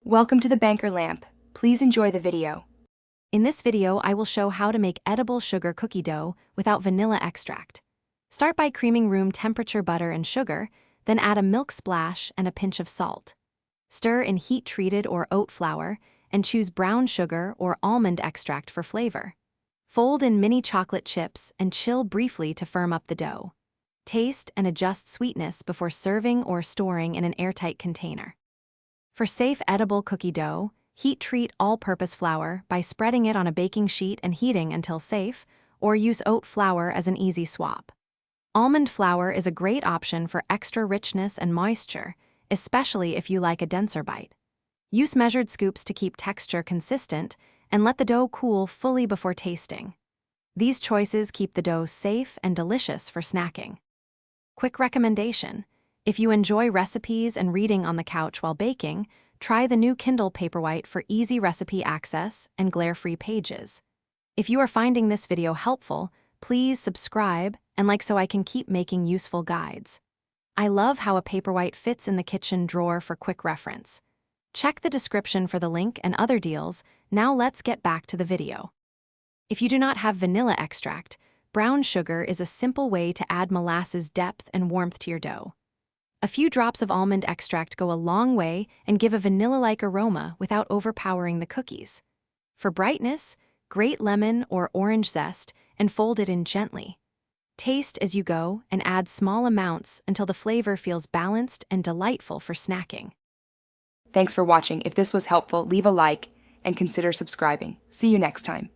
Welcome to the Banker Lamp. Please enjoy the video. In this video, I will show how to make edible sugar cookie dough without vanilla extract. Start by creaming room temperature butter and sugar, then add a milk splash and a pinch of salt. Stir in heat-treated or oat flour, and choose brown sugar or almond extract for flavor. Fold in mini chocolate chips and chill briefly to firm up the dough. Taste and adjust sweetness before serving or storing in an airtight container. For safe edible cookie dough, heat-treat all-purpose flour by spreading it on a baking sheet and heating until safe, or use oat flour as an easy swap. Almond flour is a great option for extra richness and moisture, especially if you like a denser bite. Use measured scoops to keep texture consistent and let the dough cool fully before tasting. These choices keep the dough safe and delicious for snacking. Quick recommendation: if you enjoy recipes and reading on the couch while baking, try the new Kindle Paperwhite for easy recipe access and glare-free pages. If you are finding this video helpful, please subscribe and like so I can keep making useful guides. I love how a Paperwhite fits in the kitchen drawer for quick reference. Check the description for the link and other deals. Now let's get back to the video. If you do not have vanilla extract, brown sugar is a simple way to add molasses depth and warmth to your dough. A few drops of almond extract go a long way and give a vanilla-like aroma without overpowering the cookies. For brightness, grate lemon or orange zest and fold it in gently. Taste as you go and add small amounts until the flavor feels balanced and delightful for snacking. Thanks for watching. If this was helpful, leave a like and consider subscribing. See you next time.